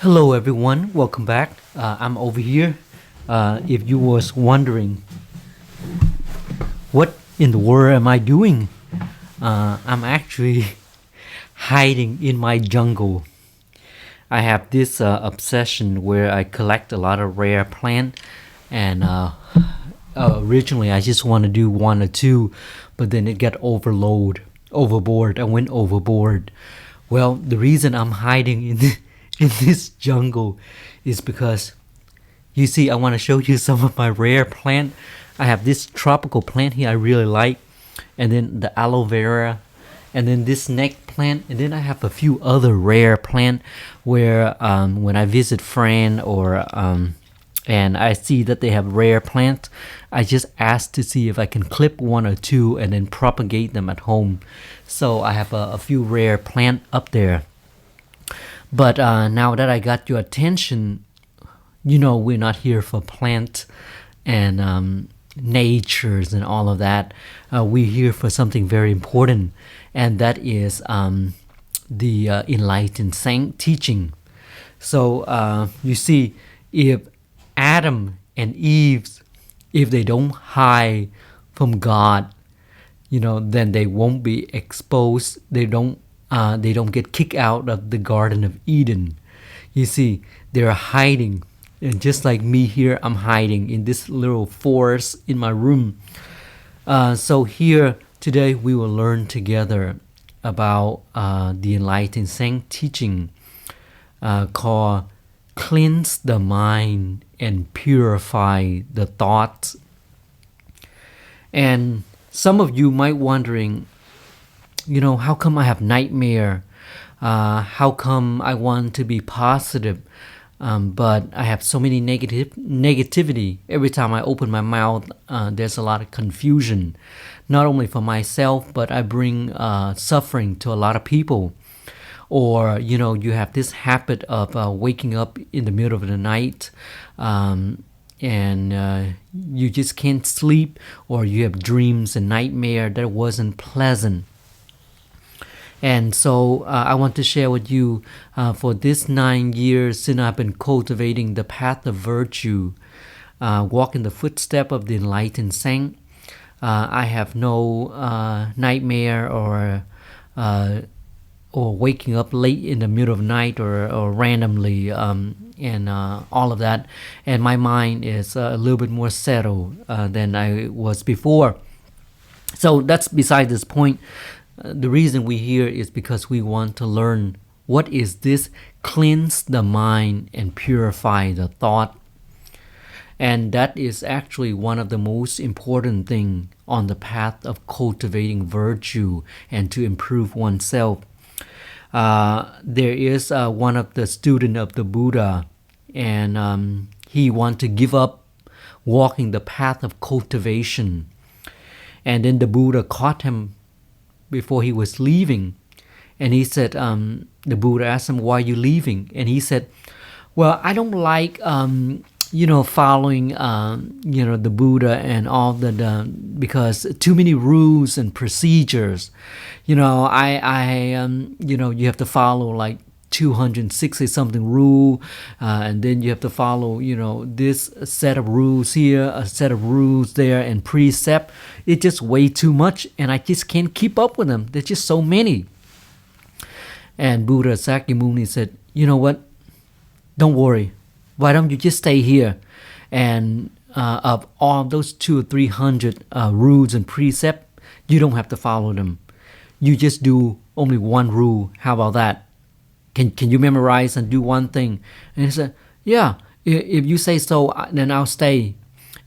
Hello everyone, welcome back. I'm over here. If you was wondering what in the world am I doing, I'm actually hiding in my jungle. I have this obsession where I collect a lot of rare plant, and originally I just want to do one or two, but then it got overboard. I went overboard. Well, the reason I'm hiding in this jungle is because you see, I want to show you some of my rare plant. I have this tropical plant here I really like, and then the aloe vera, and then this snake plant, and then I have a few other rare plant where when I visit friend or and I see that they have rare plants, I just ask to see if I can clip one or two and then propagate them at home. So I have a few rare plant up there. But now that I got your attention, you know we're not here for plant and natures and all of that. We're here for something very important, and that is the enlightened saint teaching. So you see, if Adam and Eve, if they don't hide from God, then they won't be exposed. They don't get kicked out of the Garden of Eden. You see, they're hiding. And just like me here, I'm hiding in this little forest in my room. So here today we will learn together about the enlightened saint teaching called cleanse the mind and purify the thoughts. And some of you might wondering, how come I have nightmare? How come I want to be positive, but I have so many negativity? Every time I open my mouth, there's a lot of confusion, not only for myself, but I bring suffering to a lot of people. Or you have this habit of waking up in the middle of the night, and you just can't sleep, or you have dreams and nightmare that wasn't pleasant. And so I want to share with you for this 9 years since I've been cultivating the path of virtue, walking the footstep of the enlightened saint. I have no nightmare or waking up late in the middle of the night or randomly and all of that. And my mind is a little bit more settled than I was before. So that's beside this point. The reason we're here is because we want to learn what is this cleanse the mind and purify the thought. And that is actually one of the most important things on the path of cultivating virtue and to improve oneself. There is one of the students of the Buddha, and he wanted to give up walking the path of cultivation. And then the Buddha caught him before he was leaving, and he said, the Buddha asked him, why are you leaving? And he said, well, I don't like following the Buddha and all because too many rules and procedures. You have to follow like 260 something rule, and then you have to follow this set of rules here, a set of rules there, and precept. It's just way too much, and I just can't keep up with them. There's just so many. And Buddha Sakyamuni said, you know what, don't worry, why don't you just stay here, and of all those 200 or 300 rules and precepts, you don't have to follow them. You just do only one rule. How about that? Can you memorize and do one thing? And he said, yeah, if you say so, then I'll stay.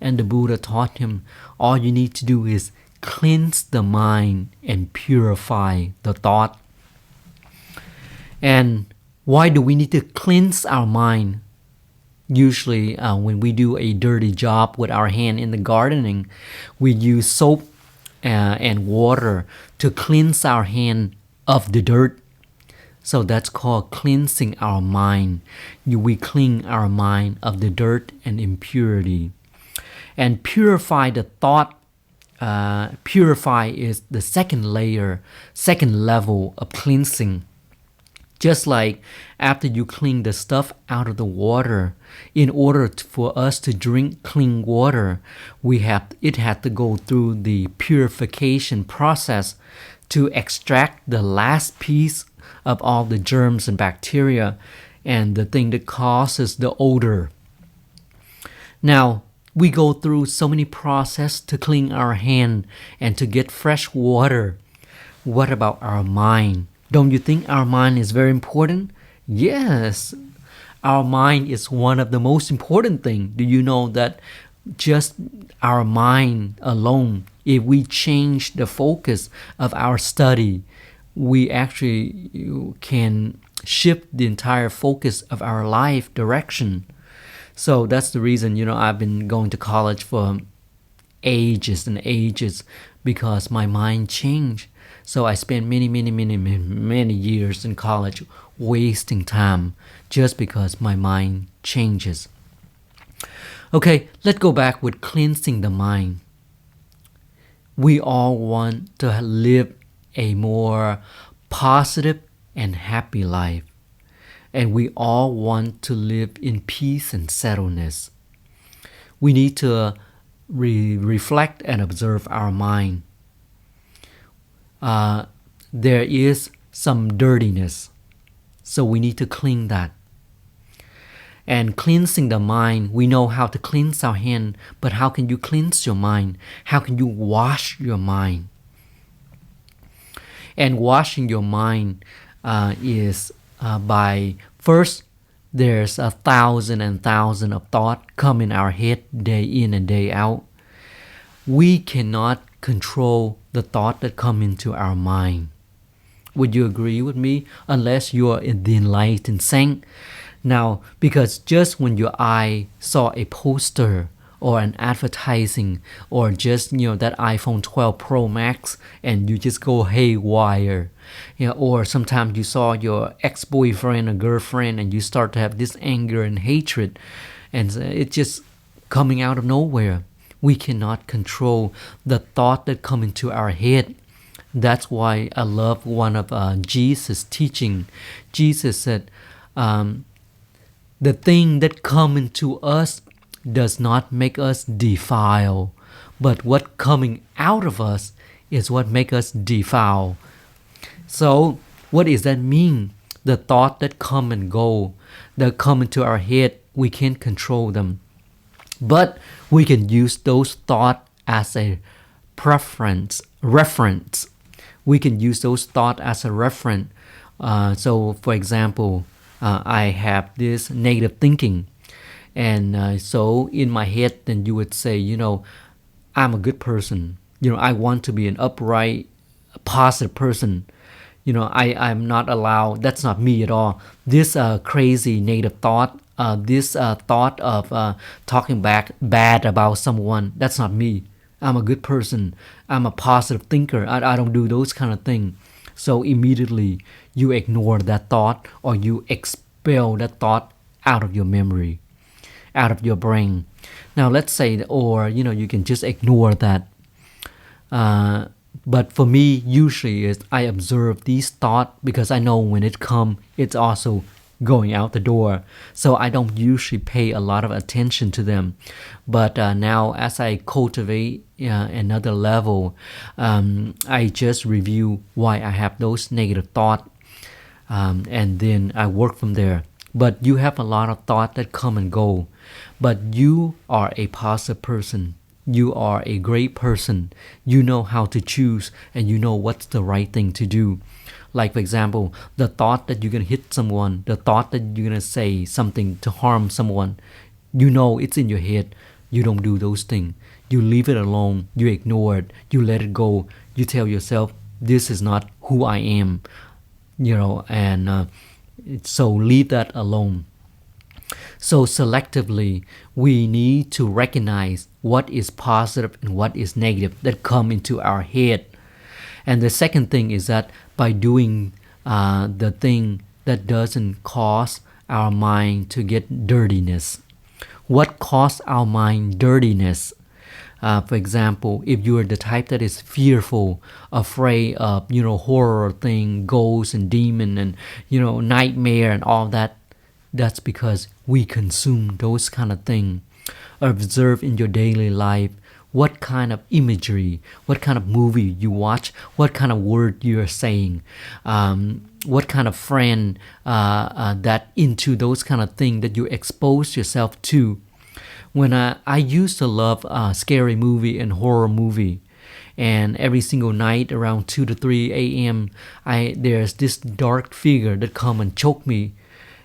And the Buddha taught him, all you need to do is cleanse the mind and purify the thought. And why do we need to cleanse our mind? Usually when we do a dirty job with our hand in the gardening, we use soap and water to cleanse our hand of the dirt. So that's called cleansing our mind. We clean our mind of the dirt and impurity. And purify the thought. Purify is the second level of cleansing. Just like after you clean the stuff out of the water, in order for us to drink clean water, it had to go through the purification process to extract the last piece of all the germs and bacteria and the thing that causes the odor. Now, we go through so many processes to clean our hand and to get fresh water. What about our mind? Don't you think our mind is very important? Yes, our mind is one of the most important things. Do you know that just our mind alone, if we change the focus of our study, we actually can shift the entire focus of our life direction. So that's the reason, I've been going to college for ages and ages, because my mind changed. So I spent many years in college wasting time just because my mind changes. Okay, let's go back with cleansing the mind. We all want to live a more positive and happy life. And we all want to live in peace and settledness. We need to reflect and observe our mind. There is some dirtiness, so we need to clean that. And cleansing the mind, we know how to cleanse our hand, but how can you cleanse your mind? How can you wash your mind? And washing your mind is by first, there's 1,000 and thousand of thoughts come in our head day in and day out. We cannot control the thought that come into our mind. Would you agree with me? Unless you are in the enlightened saint. Now, because just when your eye saw a poster or an advertising or just that iPhone 12 Pro Max and you just go haywire, or sometimes you saw your ex-boyfriend or girlfriend and you start to have this anger and hatred, and it's just coming out of nowhere. We cannot control the thought that come into our head. That's why I love one of Jesus' teaching. Jesus said, the thing that come into us does not make us defile, but what coming out of us is what make us defile. So what does that mean? The thought that come and go, that come into our head, we can't control them. But we can use those thoughts as a reference. We can use those thoughts as a reference. So for example, I have this negative thinking. And so in my head, then you would say, I'm a good person. I want to be an upright, positive person. I'm not allowed. That's not me at all. This crazy negative thought, this thought of talking back bad about someone, that's not me. I'm a good person. I'm a positive thinker. I don't do those kind of things. So immediately you ignore that thought, or you expel that thought out of your memory, out of your brain. Now let's say, or you can just ignore that. But for me, usually is I observe these thoughts, because I know when it comes, it's also going out the door. So I don't usually pay a lot of attention to them. But now as I cultivate another level, I just review why I have those negative thoughts, and then I work from there. But you have a lot of thoughts that come and go. But you are a positive person. You are a great person. You know how to choose, and you know what's the right thing to do. Like for example, the thought that you're going to hit someone, the thought that you're going to say something to harm someone, it's in your head. You don't do those things. You leave it alone. You ignore it. You let it go. You tell yourself, this is not who I am. So leave that alone. So selectively, we need to recognize what is positive and what is negative that come into our head. And the second thing is that by doing the thing that doesn't cause our mind to get dirtiness. What causes our mind dirtiness? For example, if you're the type that is fearful, afraid of, horror thing, ghosts and demon and, nightmare and all that, that's because we consume those kind of things. Observe in your daily life what kind of imagery, what kind of movie you watch, what kind of word you're saying, what kind of friend that into those kind of things that you expose yourself to. When I used to love scary movie and horror movie, and every single night around 2 to 3 a.m. there's this dark figure that come and choke me,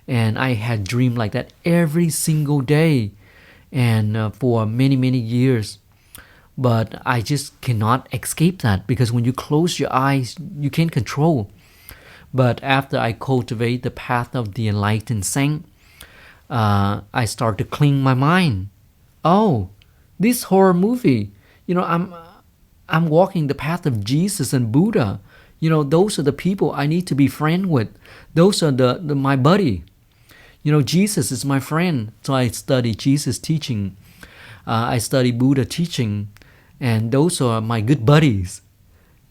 and I had dreamed like that every single day, and for many years. But I just cannot escape that, because when you close your eyes, you can't control. But after I cultivate the path of the enlightened saint, I start to clean my mind. Oh, this horror movie, I'm walking the path of Jesus and Buddha. Those are the people I need to be friend with. Those are my buddy. Jesus is my friend. So I study Jesus teaching. I study Buddha teaching. And those are my good buddies.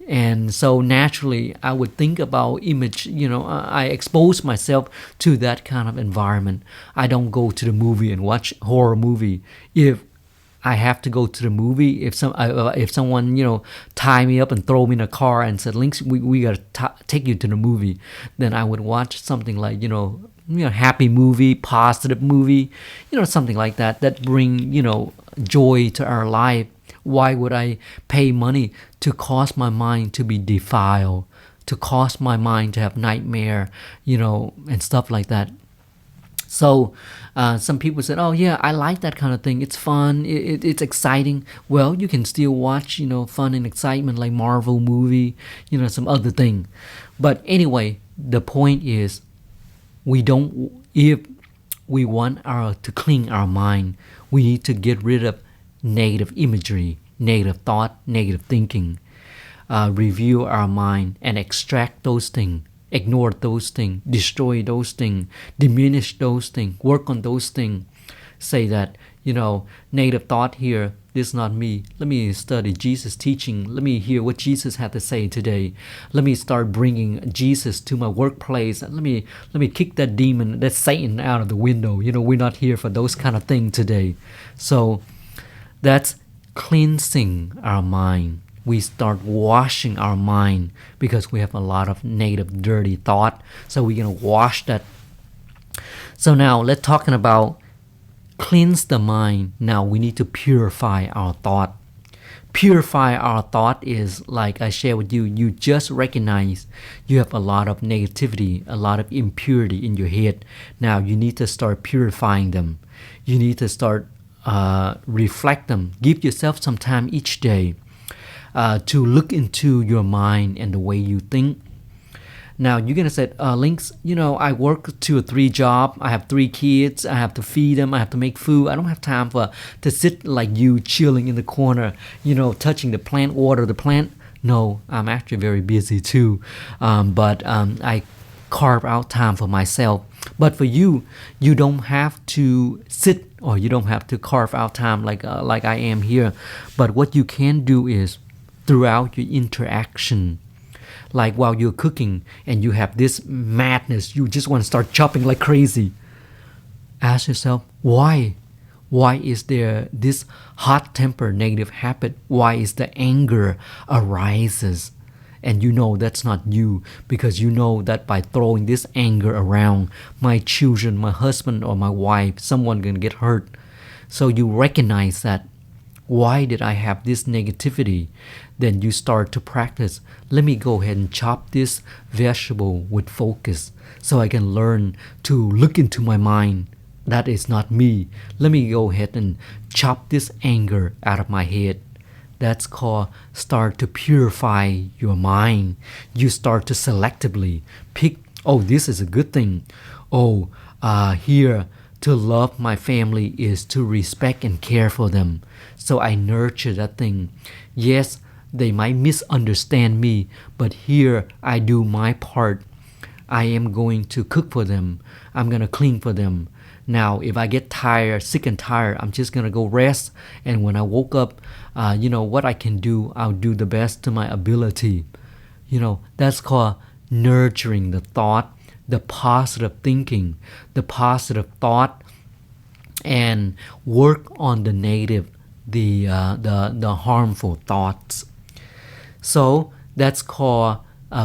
And so naturally, I would think about image, I expose myself to that kind of environment. I don't go to the movie and watch horror movie. If I have to go to the movie, if someone, tie me up and throw me in a car and said, Links, we got to take you to the movie, then I would watch something like, happy movie, positive movie, something like that bring, joy to our life. Why would I pay money to cause my mind to be defiled, to cause my mind to have nightmare, and stuff like that? So some people said, oh yeah, I like that kind of thing. It's fun. It's exciting. Well, you can still watch, fun and excitement like Marvel movie, some other thing. But anyway, the point is, if we want to clean our mind, we need to get rid of negative imagery, negative thought, negative thinking. Review our mind and extract those things, ignore those things, destroy those things, diminish those things, work on those things. Say that, negative thought here, this is not me. Let me study Jesus teaching. Let me hear what Jesus had to say today. Let me start bringing Jesus to my workplace. Let me kick that demon, that Satan out of the window. We're not here for those kind of things today. So that's cleansing our mind. We start washing our mind because we have a lot of negative, dirty thought. So we're going to wash that. So now let's talking about cleanse the mind. Now we need to purify our thought. Purify our thought is like I share with you. You just recognize you have a lot of negativity, a lot of impurity in your head. Now you need to start purifying them. You need to start reflect them. Give yourself some time each day to look into your mind and the way you think. Now you're gonna say, Links, I work 2 or 3 jobs. I have 3 kids. I have to feed them. I have to make food. I don't have time to sit like you, chilling in the corner, touching the plant, water the plant. No, I'm actually very busy too. But I carve out time for myself. But for you, you don't have to sit, or you don't have to carve out time like I am here. But what you can do is, throughout your interaction, like while you're cooking and you have this madness, you just want to start chopping like crazy. Ask yourself, why? Why is there this hot temper negative habit? Why is the anger arises? And that's not you, because that by throwing this anger around, my children, my husband or my wife, someone gonna get hurt. So you recognize that. Why did I have this negativity? Then you start to practice. Let me go ahead and chop this vegetable with focus so I can learn to look into my mind. That is not me. Let me go ahead and chop this anger out of my head. That's called start to purify your mind. You start to selectively pick, oh, this is a good thing. Oh, here, to love my family is to respect and care for them. So I nurture that thing. Yes, they might misunderstand me, but here I do my part. I am going to cook for them. I'm going to clean for them. Now, if I get tired, sick and tired, I'm just going to go rest. And when I woke up, what I can do, I'll do the best to my ability. That's called nurturing the thought, the positive thinking, the positive thought, and work on the negative, the harmful thoughts. So that's called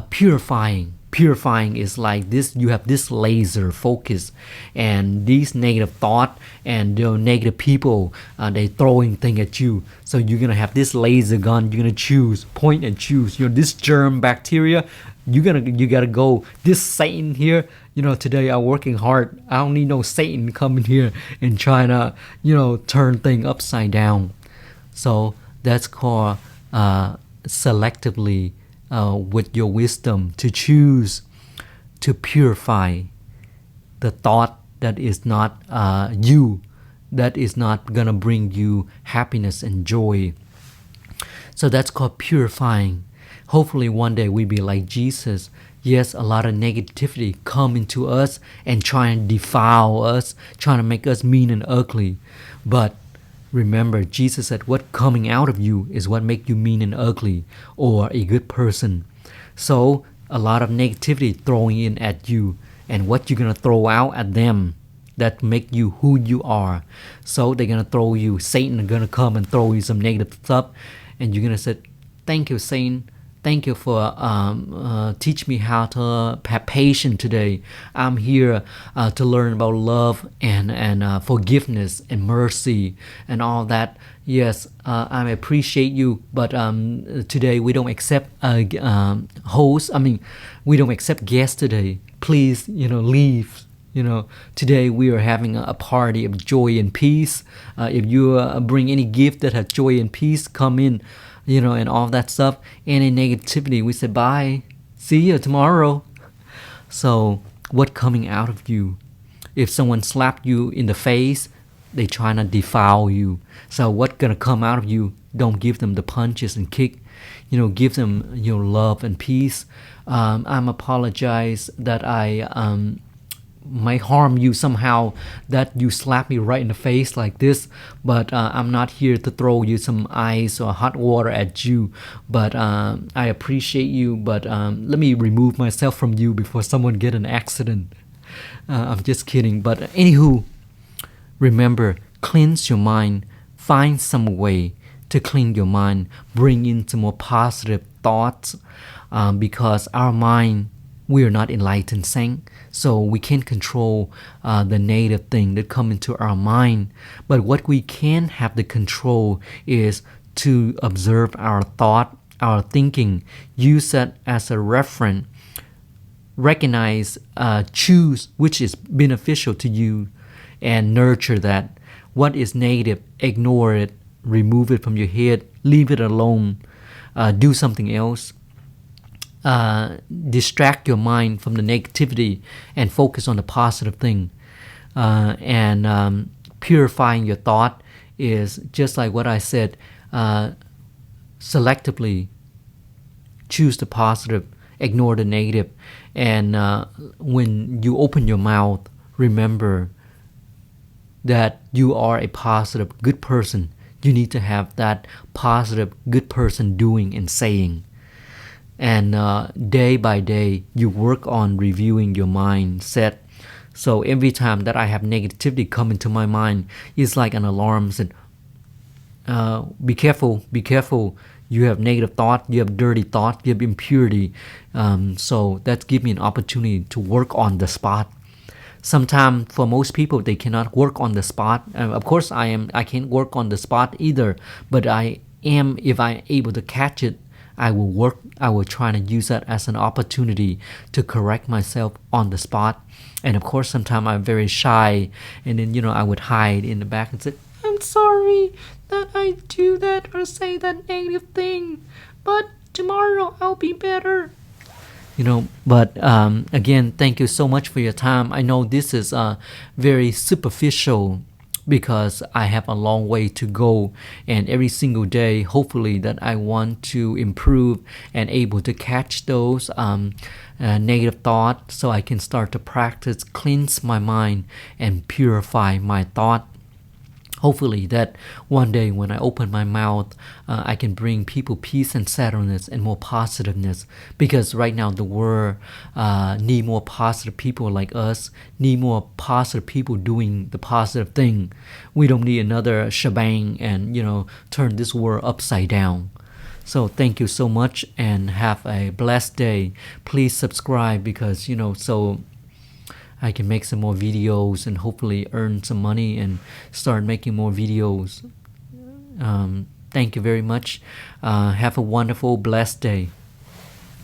purifying. Purifying is like this: you have this laser focus, and these negative thought and negative people, they throwing thing at you. So you're gonna have this laser gun. You're gonna choose, point and choose. This germ bacteria. You gotta go. This Satan here. Today I'm working hard. I don't need no Satan coming here and trying to turn thing upside down. So that's called selectively, with your wisdom, to choose to purify the thought that is not you, that is not gonna bring you happiness and joy. So that's called purifying. Hopefully one day we be like Jesus. Yes, a lot of negativity come into us and try and defile us, trying to make us mean and ugly. But remember, Jesus said what coming out of you is what make you mean and ugly or a good person. So a lot of negativity throwing in at you, and what you're going to throw out at them that make you who you are. So they're going to throw you, Satan is going to come and throw you some negative stuff, and you're going to say, thank you, Satan. Thank you for teach me how to have patience today. I'm here to learn about love and forgiveness and mercy and all that. Yes, I appreciate you, but today we don't accept hosts. We don't accept guests today. Please, leave. Today we are having a party of joy and peace. If you bring any gift that has joy and peace, come in. And all that stuff. Any negativity, we say bye, see you tomorrow. So what coming out of you? If someone slapped you in the face, they trying to defile you. So what gonna come out of you? Don't give them the punches and kick. Give them love and peace. I'm apologize that I might harm you somehow, that you slap me right in the face like this, but I'm not here to throw you some ice or hot water at you, but I appreciate you, but let me remove myself from you before someone get an accident. I'm just kidding. But anywho, remember, cleanse your mind, find some way to clean your mind, bring in some more positive thoughts, because our mind, we are not enlightened saint, so we can't control the negative thing that come into our mind. But what we can have the control is to observe our thought, our thinking, use that as a reference, recognize, choose which is beneficial to you, and nurture that. What is negative, ignore it, remove it from your head, leave it alone, do something else. Distract your mind from the negativity and focus on the positive thing. And purifying your thought is just like what I said, selectively choose the positive, ignore the negative. And when you open your mouth, remember that you are a positive, good person. You need to have that positive, good person doing and saying. And day by day, you work on reviewing your mindset. So every time that I have negativity come into my mind, it's like an alarm. Said, be careful, be careful. You have negative thought, you have dirty thought, you have impurity. So that gives me an opportunity to work on the spot. Sometimes for most people, they cannot work on the spot. Of course, I can't work on the spot either. But if I'm able to catch it, I will try to use that as an opportunity to correct myself on the spot. And of course, sometimes I'm very shy, and then I would hide in the back and say, I'm sorry that I do that or say that negative thing, but tomorrow I'll be better. But again, thank you so much for your time. I know this is very superficial because I have a long way to go, and every single day hopefully that I want to improve and able to catch those negative thoughts, so I can start to practice cleanse my mind and purify my thought. Hopefully that one day when I open my mouth, I can bring people peace and settledness and more positiveness. Because right now the world need more positive people like us, need more positive people doing the positive thing. We don't need another shebang and turn this world upside down. So thank you so much and have a blessed day. Please subscribe because so I can make some more videos and hopefully earn some money and start making more videos. Thank you very much. Have a wonderful, blessed day.